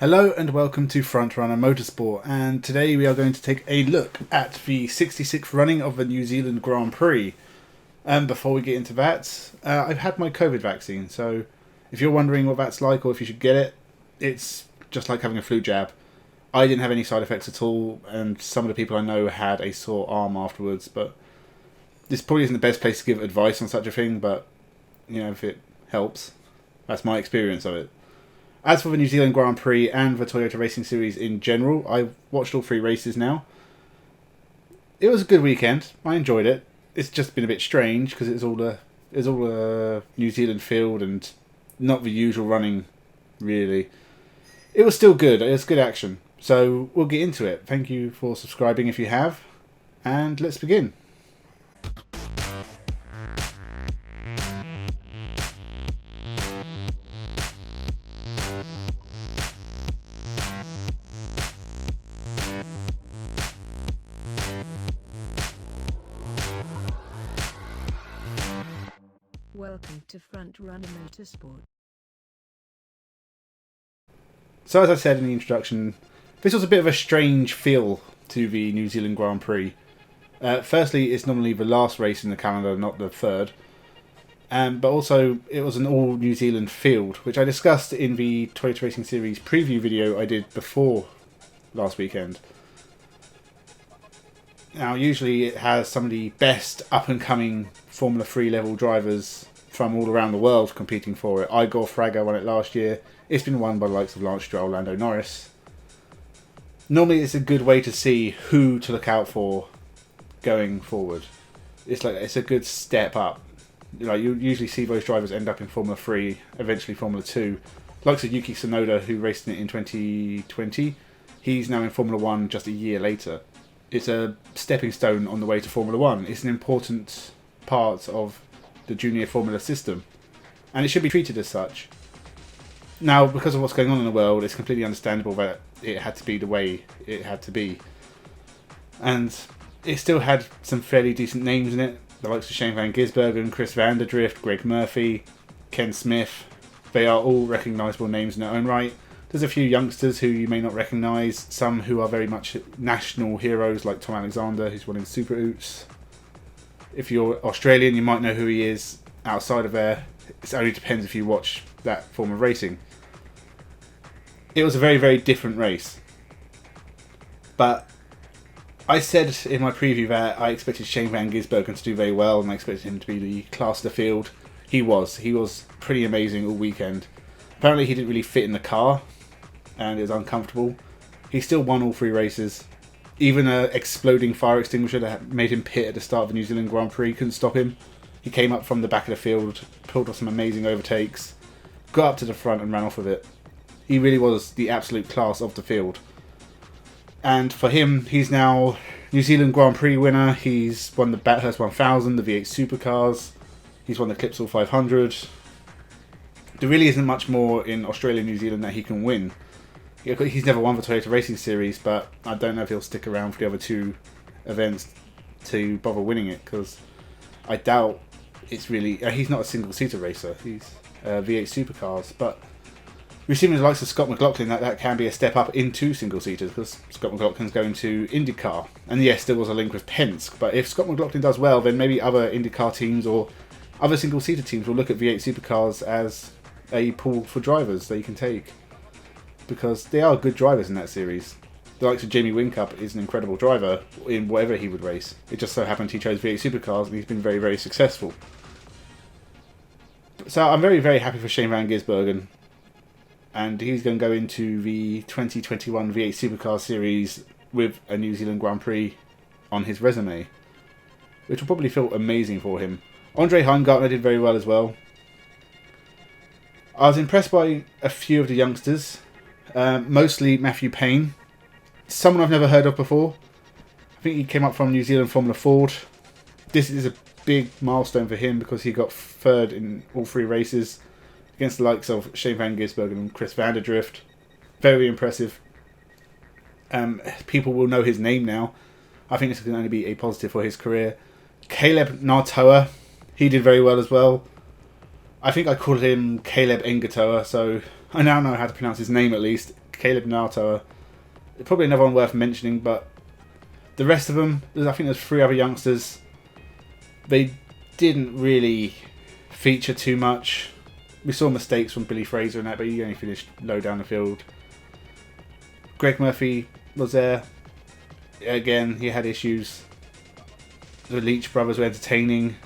Hello and welcome to Frontrunner Motorsport, and today we are going to take a look at the 66th running of the New Zealand Grand Prix. Before we get into that, I've had my COVID vaccine, so if you're wondering what that's like or if you should get it, it's just like having a flu jab. I didn't have any side effects at all, and some of the people I know had a sore arm afterwards, but this probably isn't the best place to give advice on such a thing, but you know, if it helps, that's my experience of it. As for the New Zealand Grand Prix and the Toyota Racing Series in general, I watched all three races now. It was a good weekend. I enjoyed it. It's just been a bit strange because it's all a New Zealand field and not the usual running, really. It was still good. It was good action. So we'll get into it. Thank you for subscribing if you have, and let's begin. Welcome to Frontrunner Motorsport. So as I said in the introduction, this was a bit of a strange feel to the New Zealand Grand Prix. Firstly, it's normally the last race in the calendar, not the third. But also, it was an all New Zealand field, which I discussed in the Toyota Racing Series preview video I did before last weekend. Now, usually it has some of the best up-and-coming Formula 3 level drivers from all around the world competing for it. Igor Fraga won it last year. It's been won by the likes of Lance Stroll, Lando Norris. Normally it's a good way to see who to look out for going forward. It's a good step up. Like, you usually see those drivers end up in Formula 3, eventually Formula 2. Likes of Yuki Tsunoda, who raced in it in 2020. He's now in Formula 1 just a year later. It's a stepping stone on the way to Formula 1. It's an important part of the junior formula system, and it should be treated as such. Now, because of what's going on in the world, it's completely understandable that it had to be the way it had to be. And it still had some fairly decent names in it. The likes of Shane van Gisbergen, Chris van der Drift, Greg Murphy, Ken Smith. They are all recognisable names in their own right. There's a few youngsters who you may not recognise, some who are very much national heroes like Tom Alexander, who's winning Super Oots. If you're Australian, you might know who he is. Outside of there, it only depends if you watch that form of racing. It was a very, very different race. But I said in my preview that I expected Shane van Gisbergen to do very well, and I expected him to be the class of the field. He was pretty amazing all weekend. Apparently he didn't really fit in the car, and it was uncomfortable. He still won all three races. Even an exploding fire extinguisher that made him pit at the start of the New Zealand Grand Prix couldn't stop him. He came up from the back of the field, pulled off some amazing overtakes, got up to the front and ran off with it. He really was the absolute class of the field. And for him, he's now New Zealand Grand Prix winner. He's won the Bathurst 1000, the V8 Supercars. He's won the Clipsal 500. There really isn't much more in Australia and New Zealand that he can win. He's never won the Toyota Racing Series, but I don't know if he'll stick around for the other two events to bother winning it, because I doubt it's really... he's not a single-seater racer. He's V8 Supercars, but we've seen with the likes of Scott McLaughlin that can be a step up into single-seaters, because Scott McLaughlin's going to IndyCar. And yes, there was a link with Penske, but if Scott McLaughlin does well, then maybe other IndyCar teams or other single-seater teams will look at V8 Supercars as a pool for drivers that you can take, because they are good drivers in that series. The likes of Jamie Whincup is an incredible driver in whatever he would race. It just so happened he chose V8 Supercars, and he's been very, very successful. So I'm very, very happy for Shane van Gisbergen, and he's going to go into the 2021 V8 Supercars series with a New Zealand Grand Prix on his resume, which will probably feel amazing for him. Andre Heimgartner did very well as well. I was impressed by a few of the youngsters, mostly Matthew Payne, someone I've never heard of before. I think he came up from New Zealand Formula Ford. This is a big milestone for him because he got third in all three races against the likes of Shane van Gisbergen and Chris van der Drift. Very impressive. People will know his name now. I think this can only be a positive for his career. Caleb Nartoa, he did very well as well. I think I called him Caleb Engatoa, so I now know how to pronounce his name at least. Caleb Nato, probably another one worth mentioning, but the rest of them, I think there's 3 other youngsters. They didn't really feature too much. We saw mistakes from Billy Fraser and that, but he only finished low down the field. Greg Murphy was there. Again, he had issues. The Leach brothers were entertaining.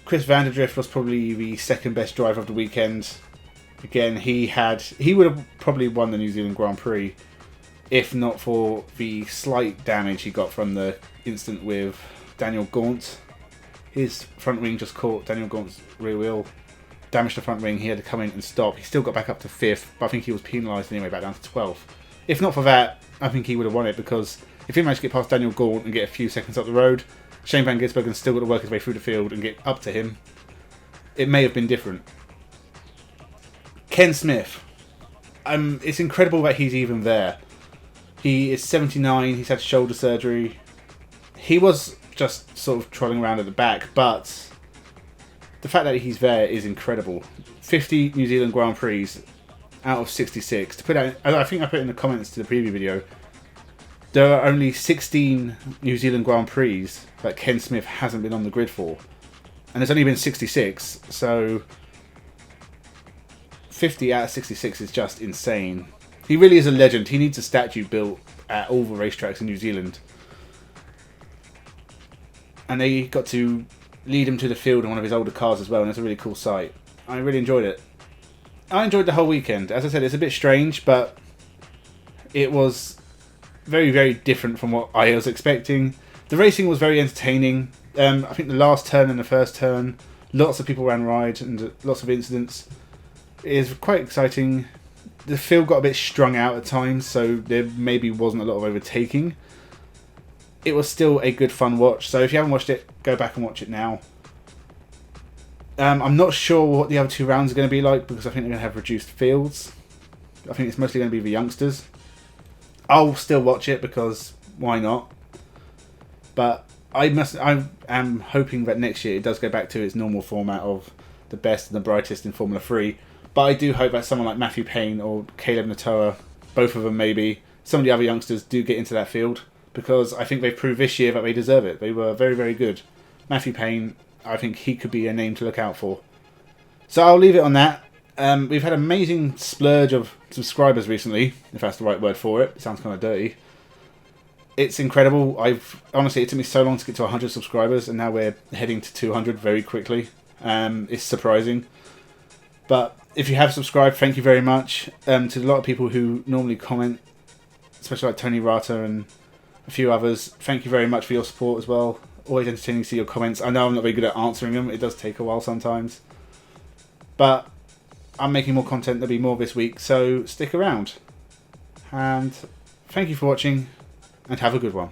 Chris Vanderdrift was probably the second best driver of the weekend. Again, he would have probably won the New Zealand Grand Prix if not for the slight damage he got from the incident with Daniel Gaunt. His front wing just caught Daniel Gaunt's rear wheel, damaged the front wing. He had to come in and stop. He still got back up to 5th, but I think he was penalised anyway, back down to 12th. If not for that, I think he would have won it, because if he managed to get past Daniel Gaunt and get a few seconds up the road, Shane Van Gisbergen still got to work his way through the field and get up to him. It may have been different. Ken Smith. It's incredible that he's even there. He is 79, he's had shoulder surgery. He was just sort of trotting around at the back, but the fact that he's there is incredible. 50 New Zealand Grand Prix out of 66. To put out, I think I put in the comments to the preview video, there are only 16 New Zealand Grand Prix that Ken Smith hasn't been on the grid for. And there's only been 66, so 50 out of 66 is just insane. He really is a legend. He needs a statue built at all the racetracks in New Zealand. And they got to lead him to the field in one of his older cars as well, and it's a really cool sight. I really enjoyed it. I enjoyed the whole weekend. As I said, it's a bit strange, but it was very, very different from what I was expecting. The racing was very entertaining. I think the last turn and the first turn, lots of people ran wide and lots of incidents. It is quite exciting. The field got a bit strung out at times, so there maybe wasn't a lot of overtaking. It was still a good fun watch, so if you haven't watched it, go back and watch it now. I'm not sure what the other 2 rounds are going to be like, because I think they're going to have reduced fields. I think it's mostly going to be the youngsters. I'll still watch it, because why not? But I am hoping that next year it does go back to its normal format of the best and the brightest in Formula 3. But I do hope that someone like Matthew Payne or Caleb Natoa, both of them maybe, some of the other youngsters do get into that field, because I think they've proved this year that they deserve it. They were very, very good. Matthew Payne, I think he could be a name to look out for. So I'll leave it on that. We've had an amazing splurge of subscribers recently, if that's the right word for it. It sounds kind of dirty. It's incredible. Honestly, it took me so long to get to 100 subscribers, and now we're heading to 200 very quickly. It's surprising. But if you have subscribed, thank you very much. To a lot of people who normally comment, especially like Tony Rata and a few others, thank you very much for your support as well. Always entertaining to see your comments. I know I'm not very good at answering them. It does take a while sometimes. But I'm making more content. There'll be more this week, so stick around. And thank you for watching, and have a good one.